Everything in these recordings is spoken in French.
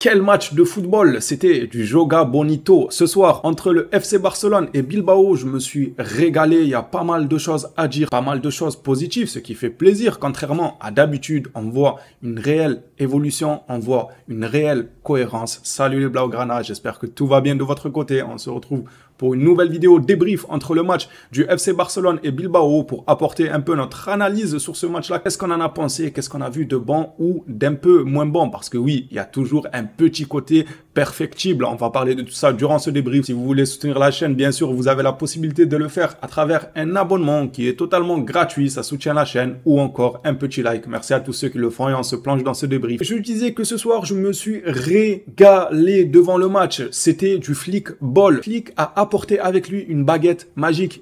Quel match de football! C'était du Joga Bonito. Ce soir, entre le FC Barcelone et Bilbao, je me suis régalé. Il y a pas mal de choses à dire, pas mal de choses positives, ce qui fait plaisir. Contrairement à d'habitude, on voit une réelle évolution, on voit une réelle cohérence. Salut les Blaugrana, j'espère que tout va bien de votre côté. On se retrouve pour une nouvelle vidéo débrief entre le match du FC Barcelone et Bilbao pour apporter un peu notre analyse sur ce match-là. Qu'est-ce qu'on en a pensé? Qu'est-ce qu'on a vu de bon ou d'un peu moins bon? Parce que oui, il y a toujours un petit côté perfectible. On va parler de tout ça durant ce débrief. Si vous voulez soutenir la chaîne, bien sûr, vous avez la possibilité de le faire à travers un abonnement qui est totalement gratuit. Ça soutient la chaîne ou encore un petit like. Merci à tous ceux qui le font et on se plonge dans ce débrief. Je disais que ce soir, je me suis régalé devant le match. C'était du flic ball. Flick a apporté avec lui une baguette magique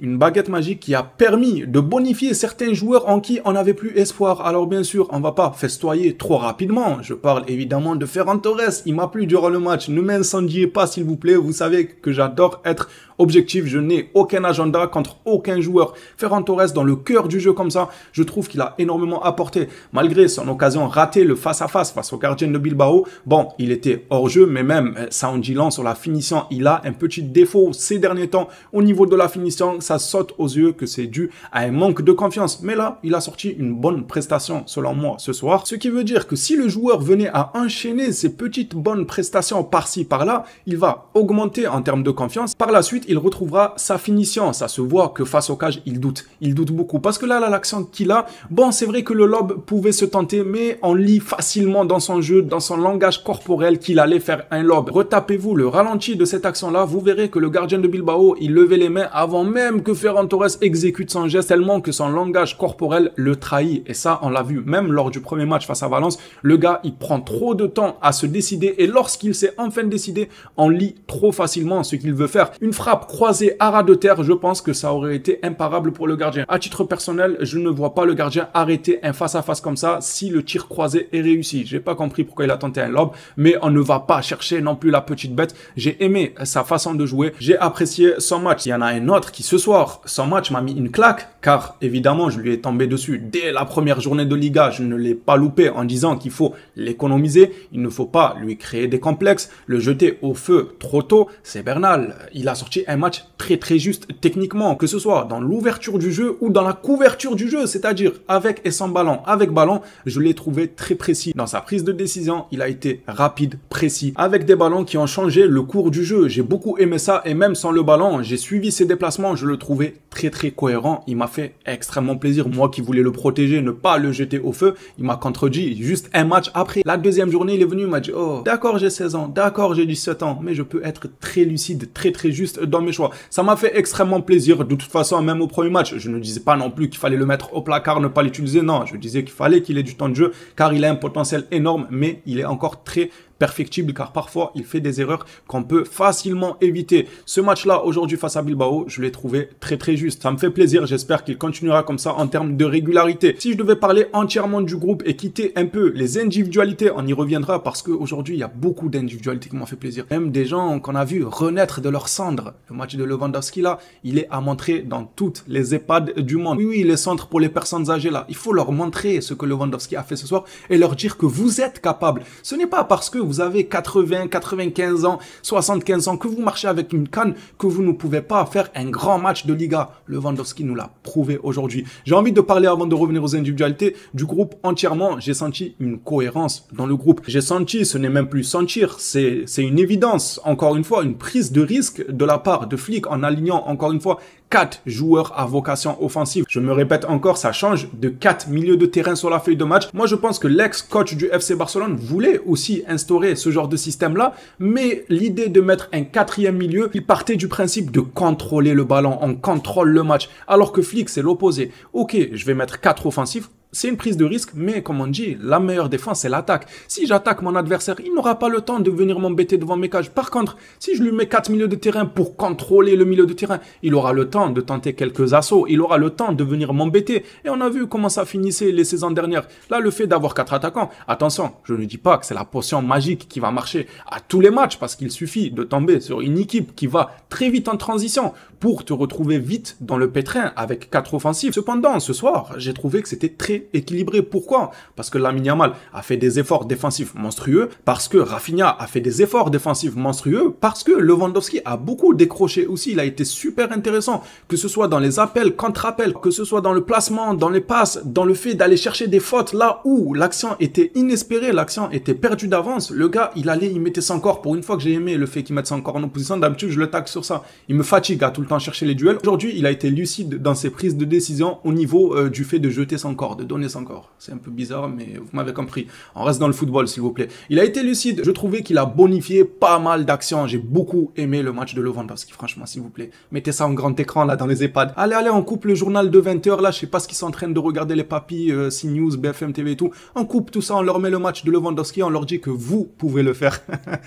qui a permis de bonifier certains joueurs en qui on n'avait plus espoir. Alors bien sûr, on va pas festoyer trop rapidement. Je parle évidemment de Ferran Torres. Il m'a plu durant le match. Ne m'incendiez pas s'il vous plaît. Vous savez que j'adore être objectif. Je n'ai aucun agenda contre aucun joueur. Ferran Torres dans le cœur du jeu comme ça, je trouve qu'il a énormément apporté. Malgré son occasion ratée, le face-à-face face au gardien de Bilbao, bon, il était hors jeu, mais même ça en dit long sur la finition. Il a un petit défaut ces derniers temps au niveau de la finition. Ça saute aux yeux que c'est dû à un manque de confiance. Mais là, il a sorti une bonne prestation selon moi ce soir. Ce qui veut dire que si le joueur venait à enchaîner ces petites bonnes prestations par-ci par-là, il va augmenter en termes de confiance. Par la suite, il retrouvera sa finition. Ça se voit que face au cage, il doute. Il doute beaucoup. Parce que là, l'action qu'il a, bon, c'est vrai que le lob pouvait se tenter, mais on lit facilement dans son jeu, dans son langage corporel qu'il allait faire un lob. Retapez-vous le ralenti de cette action-là, vous verrez que le gardien de Bilbao, il levait les mains avant même que Ferran Torres exécute son geste, tellement que son langage corporel le trahit. Et ça, on l'a vu même lors du premier match face à Valence. Le gars, il prend trop de temps à se décider et lorsqu'il s'est enfin décidé, on lit trop facilement ce qu'il veut faire. Une frappe croisée à ras de terre, je pense que ça aurait été imparable pour le gardien. À titre personnel, je ne vois pas le gardien arrêter un face-à-face comme ça si le tir croisé est réussi. J'ai pas compris pourquoi il a tenté un lob, mais on ne va pas chercher non plus la petite bête. J'ai aimé sa façon de jouer, j'ai apprécié son match. Il y en a un autre qui ce soir, son match m'a mis une claque, car évidemment je lui ai tombé dessus dès la première journée de Liga. Je ne l'ai pas loupé en disant qu'il faut l'économiser, il ne faut pas lui créer des complexes, le jeter au feu trop tôt. C'est Bernal, il a sorti un match très juste techniquement, que ce soit dans l'ouverture du jeu ou dans la couverture du jeu, c'est-à-dire avec et sans ballon. Avec ballon, je l'ai trouvé très précis. Dans sa prise de décision, il a été rapide, précis, avec des ballons qui ont changé le cours du jeu. J'ai beaucoup aimé ça et même sans le ballon, j'ai suivi ses déplacements, je le trouvais très cohérent. Il m'a fait extrêmement plaisir. Moi qui voulais le protéger, ne pas le jeter au feu, il m'a contredit juste un match après. La deuxième journée, il est venu, il m'a dit « Oh, d'accord, j'ai 16 ans, d'accord, j'ai 17 ans, mais je peux être très lucide, très juste dans mes choix. » Ça m'a fait extrêmement plaisir. De toute façon, même au premier match, je ne disais pas non plus qu'il fallait le mettre au placard, ne pas l'utiliser. Non, je disais qu'il fallait qu'il ait du temps de jeu, car il a un potentiel énorme, mais il est encore très perfectible, car parfois il fait des erreurs qu'on peut facilement éviter. Ce match-là, aujourd'hui face à Bilbao, je l'ai trouvé très juste. Ça me fait plaisir, j'espère qu'il continuera comme ça en termes de régularité. Si je devais parler entièrement du groupe et quitter un peu les individualités, on y reviendra parce qu'aujourd'hui, il y a beaucoup d'individualités qui m'ont fait plaisir. Même des gens qu'on a vu renaître de leur cendre. Le match de Lewandowski là, il est à montrer dans toutes les EHPAD du monde. Oui, les centres pour les personnes âgées là, il faut leur montrer ce que Lewandowski a fait ce soir et leur dire que vous êtes capable. Ce n'est pas parce que vous avez 80, 95 ans, 75 ans, que vous marchez avec une canne, que vous ne pouvez pas faire un grand match de Liga. Lewandowski nous l'a prouvé aujourd'hui. J'ai envie de parler, avant de revenir aux individualités, du groupe entièrement. J'ai senti une cohérence dans le groupe. J'ai senti, ce n'est même plus sentir, c'est une évidence. Encore une fois, une prise de risque de la part de Flick en alignant, encore une fois, 4 joueurs à vocation offensive. Je me répète encore, ça change de 4 milieux de terrain sur la feuille de match. Moi, je pense que l'ex-coach du FC Barcelone voulait aussi instaurer ce genre de système-là, mais l'idée de mettre un 4e milieu, il partait du principe de contrôler le ballon, on contrôle le match, alors que Flick, c'est l'opposé. Ok, je vais mettre 4 offensifs, c'est une prise de risque, mais comme on dit, la meilleure défense, c'est l'attaque. Si j'attaque mon adversaire, il n'aura pas le temps de venir m'embêter devant mes cages. Par contre, si je lui mets 4 milieux de terrain pour contrôler le milieu de terrain, il aura le temps de tenter quelques assauts, il aura le temps de venir m'embêter. Et on a vu comment ça finissait les saisons dernières. Là, le fait d'avoir 4 attaquants, attention, je ne dis pas que c'est la potion magique qui va marcher à tous les matchs, parce qu'il suffit de tomber sur une équipe qui va très vite en transition pour te retrouver vite dans le pétrin avec 4 offensifs. Cependant, ce soir, j'ai trouvé que c'était très assez équilibré. Pourquoi? Parce que Lamine Yamal a fait des efforts défensifs monstrueux, parce que Rafinha a fait des efforts défensifs monstrueux, parce que Lewandowski a beaucoup décroché aussi. Il a été super intéressant, que ce soit dans les appels, contre-appels, que ce soit dans le placement, dans les passes, dans le fait d'aller chercher des fautes là où l'action était inespérée, l'action était perdue d'avance. Le gars, il mettait son corps. Pour une fois que j'ai aimé le fait qu'il mette son corps en opposition, d'habitude je le tague sur ça. Il me fatigue à tout le temps chercher les duels. Aujourd'hui, il a été lucide dans ses prises de décision au niveau du fait de jeter son corps, de donner son corps. C'est un peu bizarre, mais vous m'avez compris. On reste dans le football, s'il vous plaît. Il a été lucide. Je trouvais qu'il a bonifié pas mal d'actions. J'ai beaucoup aimé le match de Lewandowski, franchement, s'il vous plaît. Mettez ça en grand écran, là, dans les EHPAD. Allez, on coupe le journal de 20h, là, je sais pas ce qu'ils sont en train de regarder, les papis, CNews, BFM TV et tout. On coupe tout ça, on leur met le match de Lewandowski, on leur dit que vous pouvez le faire.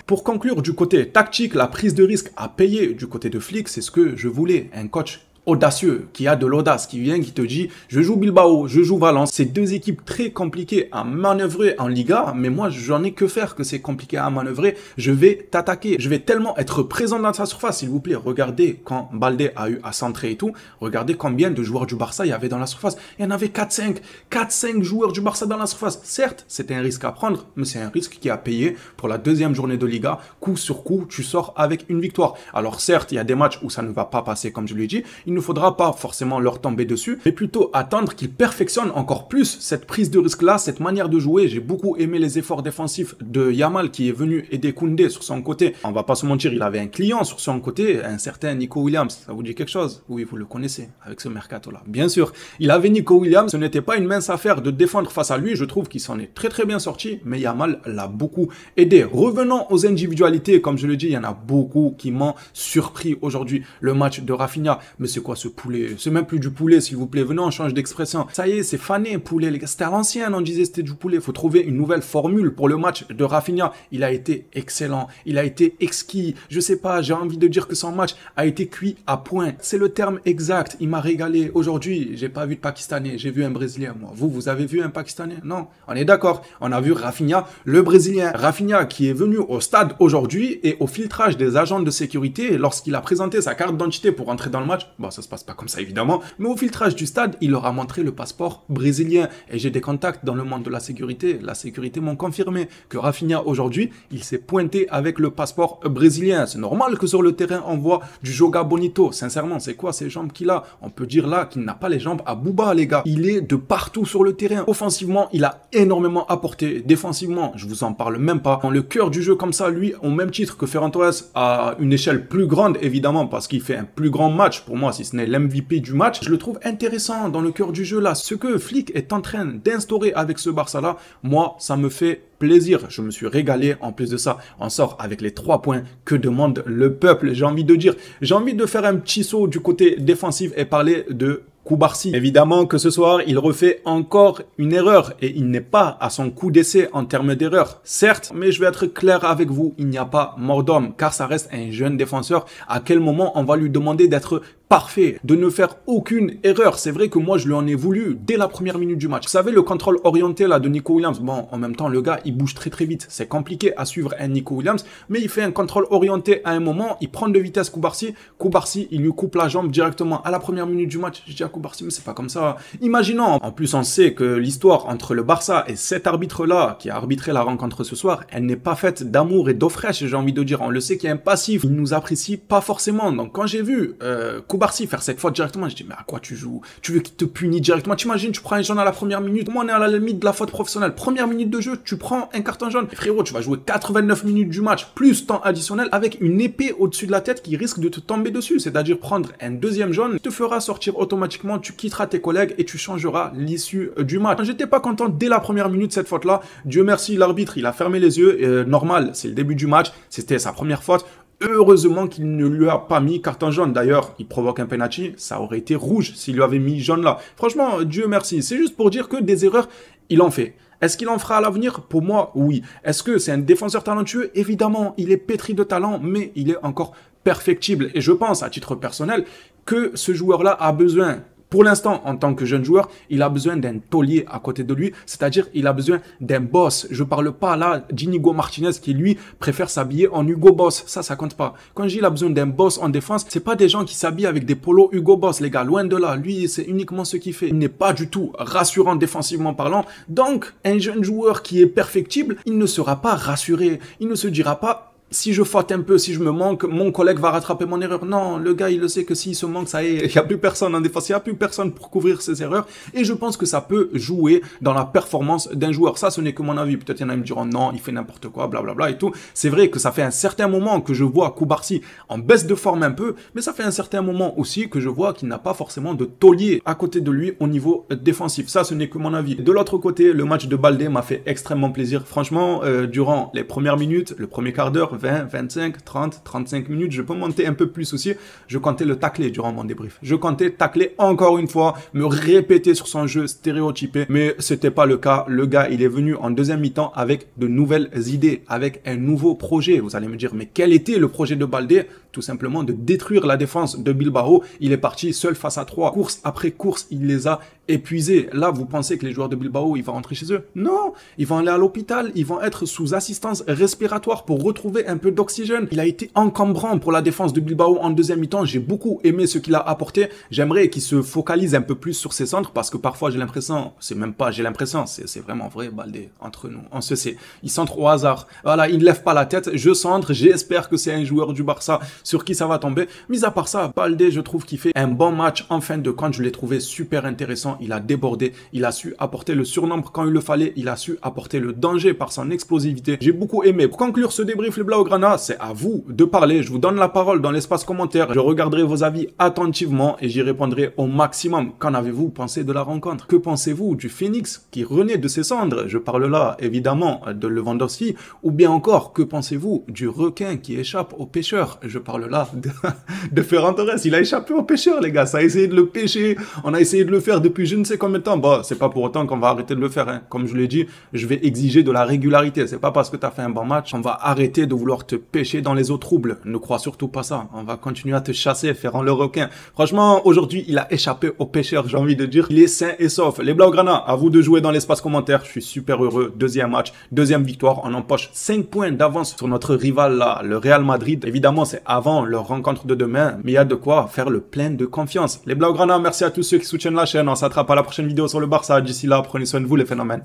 Pour conclure, du côté tactique, la prise de risque à payer du côté de Flick, c'est ce que je voulais. Un coach audacieux, qui a de l'audace, qui vient, qui te dit je joue Bilbao, je joue Valence. C'est deux équipes très compliquées à manœuvrer en Liga, mais moi j'en ai que faire que c'est compliqué à manœuvrer. Je vais t'attaquer, je vais tellement être présent dans sa surface, s'il vous plaît. Regardez quand Baldé a eu à centrer et tout, regardez combien de joueurs du Barça il y avait dans la surface. Il y en avait 4-5 joueurs du Barça dans la surface. Certes, c'était un risque à prendre, mais c'est un risque qui a payé pour la deuxième journée de Liga. Coup sur coup, tu sors avec une victoire. Alors certes, il y a des matchs où ça ne va pas passer comme je l'ai dit. Il ne faudra pas forcément leur tomber dessus, mais plutôt attendre qu'ils perfectionnent encore plus cette prise de risque-là, cette manière de jouer. J'ai beaucoup aimé les efforts défensifs de Yamal qui est venu aider Koundé sur son côté. On va pas se mentir, il avait un client sur son côté, un certain Nico Williams. Ça vous dit quelque chose? Oui, vous le connaissez, avec ce mercato-là. Bien sûr, il avait Nico Williams, ce n'était pas une mince affaire de défendre face à lui. Je trouve qu'il s'en est très très bien sorti, mais Yamal l'a beaucoup aidé. Revenons aux individualités, comme je le dis, il y en a beaucoup qui m'ont surpris aujourd'hui. Le match de Rafinha, mais c'est quoi ce poulet? C'est même plus du poulet, s'il vous plaît. Venez, on change d'expression. Ça y est, c'est fané, poulet, les gars. C'était à l'ancienne, on disait c'était du poulet. Il faut trouver une nouvelle formule pour le match de Rafinha. Il a été excellent. Il a été exquis. Je sais pas, j'ai envie de dire que son match a été cuit à point. C'est le terme exact. Il m'a régalé. Aujourd'hui, j'ai pas vu de Pakistanais. J'ai vu un Brésilien, moi. Vous avez vu un Pakistanais? Non. On est d'accord. On a vu Rafinha, le Brésilien. Rafinha qui est venu au stade aujourd'hui et au filtrage des agents de sécurité, lorsqu'il a présenté sa carte d'identité pour entrer dans le match, bon, ça se passe pas comme ça évidemment, mais au filtrage du stade, il leur a montré le passeport brésilien. Et j'ai des contacts dans le monde de la sécurité. La sécurité m'ont confirmé que Rafinha aujourd'hui, il s'est pointé avec le passeport brésilien. C'est normal que sur le terrain, on voit du Joga Bonito. Sincèrement, c'est quoi ces jambes qu'il a? On peut dire là qu'il n'a pas les jambes à Booba, les gars. Il est de partout sur le terrain. Offensivement, il a énormément apporté. Défensivement, je vous en parle même pas. Dans le cœur du jeu comme ça, lui, au même titre que Ferran Torres, à une échelle plus grande, évidemment, parce qu'il fait un plus grand match, pour moi, si ce n'est l'MVP du match, je le trouve intéressant dans le cœur du jeu là. Ce que Flick est en train d'instaurer avec ce Barça là, moi, ça me fait plaisir. Je me suis régalé. En plus de ça, on sort avec les 3 points que demande le peuple. J'ai envie de dire, j'ai envie de faire un petit saut du côté défensif et parler de Koubarsi. Évidemment que ce soir, il refait encore une erreur et il n'est pas à son coup d'essai en termes d'erreur. Certes, mais je vais être clair avec vous, il n'y a pas mort d'homme car ça reste un jeune défenseur. À quel moment on va lui demander d'être parfait, de ne faire aucune erreur? C'est vrai que moi, je lui en ai voulu dès la première minute du match. Vous savez, le contrôle orienté là de Nico Williams, bon, en même temps, le gars, il bouge très très vite. C'est compliqué à suivre un Nico Williams, mais il fait un contrôle orienté à un moment, il prend de vitesse Koubarsi. Koubarsi, il lui coupe la jambe directement à la première minute du match. Je dis à Koubarsi, mais c'est pas comme ça. Imaginons, en plus, on sait que l'histoire entre le Barça et cet arbitre-là, qui a arbitré la rencontre ce soir, elle n'est pas faite d'amour et d'eau fraîche, j'ai envie de dire. On le sait qu'il y a un passif. Il nous apprécie pas forcément. Donc, quand j'ai vu Koubarsi faire cette faute directement, je dis mais à quoi tu joues? Tu veux qu'il te punisse directement? T'imagines, tu prends un jaune à la première minute. Moi, on est à la limite de la faute professionnelle. Première minute de jeu, tu prends un carton jaune. Et frérot, tu vas jouer 89 minutes du match, plus temps additionnel, avec une épée au-dessus de la tête qui risque de te tomber dessus. C'est-à-dire prendre un deuxième jaune, te fera sortir automatiquement, tu quitteras tes collègues et tu changeras l'issue du match. J'étais pas content dès la première minute cette faute-là. Dieu merci, l'arbitre, il a fermé les yeux. Normal, c'est le début du match. C'était sa première faute. Heureusement qu'il ne lui a pas mis carton jaune. D'ailleurs, il provoque un penalty. Ça aurait été rouge s'il lui avait mis jaune là. Franchement, Dieu merci. C'est juste pour dire que des erreurs, il en fait. Est-ce qu'il en fera à l'avenir? Pour moi, oui. Est-ce que c'est un défenseur talentueux? Évidemment, il est pétri de talent, mais il est encore perfectible. Et je pense, à titre personnel, que ce joueur-là a besoin Pour l'instant, en tant que jeune joueur, il a besoin d'un taulier à côté de lui, c'est-à-dire il a besoin d'un boss. Je parle pas là d'Inigo Martinez qui lui préfère s'habiller en Hugo Boss, ça compte pas. Quand je dis il a besoin d'un boss en défense, c'est pas des gens qui s'habillent avec des polos Hugo Boss, les gars, loin de là. Lui, c'est uniquement ce qu'il fait. Il n'est pas du tout rassurant défensivement parlant. Donc, un jeune joueur qui est perfectible, il ne sera pas rassuré. Il ne se dira pas si je faute un peu, si je me manque, mon collègue va rattraper mon erreur. Non, le gars, il le sait que s'il se manque, ça y est, il n'y a plus personne en défense, il n'y a plus personne pour couvrir ses erreurs. Et je pense que ça peut jouer dans la performance d'un joueur. Ça, ce n'est que mon avis. Peut-être il y en a qui me diront non, il fait n'importe quoi, blablabla et tout. C'est vrai que ça fait un certain moment que je vois Koubarsi en baisse de forme un peu, mais ça fait un certain moment aussi que je vois qu'il n'a pas forcément de taulier à côté de lui au niveau défensif. Ça, ce n'est que mon avis. De l'autre côté, le match de Baldé m'a fait extrêmement plaisir. Franchement, durant les premières minutes, le premier quart d'heure, 20, 25, 30, 35 minutes, je peux monter un peu plus aussi. Je comptais le tacler durant mon débrief. Je comptais tacler encore une fois, me répéter sur son jeu stéréotypé, mais c'était pas le cas. Le gars, il est venu en deuxième mi-temps avec de nouvelles idées, avec un nouveau projet. Vous allez me dire, mais quel était le projet de Baldé? Tout simplement de détruire la défense de Bilbao. Il est parti seul face à 3. Course après course, il les a épuisés. Là, vous pensez que les joueurs de Bilbao, ils vont rentrer chez eux? Non, ils vont aller à l'hôpital. Ils vont être sous assistance respiratoire pour retrouver un peu d'oxygène. Il a été encombrant pour la défense de Bilbao en deuxième mi-temps. J'ai beaucoup aimé ce qu'il a apporté. J'aimerais qu'il se focalise un peu plus sur ses centres parce que parfois, j'ai l'impression, c'est même pas j'ai l'impression, c'est vraiment vrai, Baldé, entre nous. On se sait. Il centre au hasard. Voilà, il ne lève pas la tête. Je centre. J'espère que c'est un joueur du Barça sur qui ça va tomber. Mis à part ça, Baldé, je trouve qu'il fait un bon match en fin de compte. Je l'ai trouvé super intéressant. Il a débordé. Il a su apporter le surnombre quand il le fallait. Il a su apporter le danger par son explosivité. J'ai beaucoup aimé. Pour conclure ce débrief, les Blaugrana, c'est à vous de parler. Je vous donne la parole dans l'espace commentaire. Je regarderai vos avis attentivement et j'y répondrai au maximum. Qu'en avez-vous pensé de la rencontre? Que pensez-vous du Phoenix qui renaît de ses cendres? Je parle là, évidemment, de Lewandowski. Ou bien encore, que pensez-vous du requin qui échappe aux pêcheurs? Je parle là de Ferran Torres. Il a échappé aux pêcheurs, les gars. Ça a essayé de le pêcher. On a essayé de le faire depuis je ne sais combien de temps. Bon, c'est pas pour autant qu'on va arrêter de le faire. Hein. Comme je l'ai dit, je vais exiger de la régularité. C'est pas parce que tu as fait un bon match, on va arrêter de vouloir te pêcher dans les eaux troubles. Ne crois surtout pas ça. On va continuer à te chasser, Ferran le requin. Franchement, aujourd'hui, il a échappé aux pêcheurs, j'ai envie de dire. Il est sain et sauf. Les Blaugrana, à vous de jouer dans l'espace commentaire. Je suis super heureux. Deuxième match, deuxième victoire. On empoche 5 points d'avance sur notre rival là, le Real Madrid. Évidemment, c'est avant leur rencontre de demain, mais il y a de quoi faire le plein de confiance. Les Blaugrana, merci à tous ceux qui soutiennent la chaîne. On s'attrape à la prochaine vidéo sur le Barça. D'ici là, prenez soin de vous les phénomènes.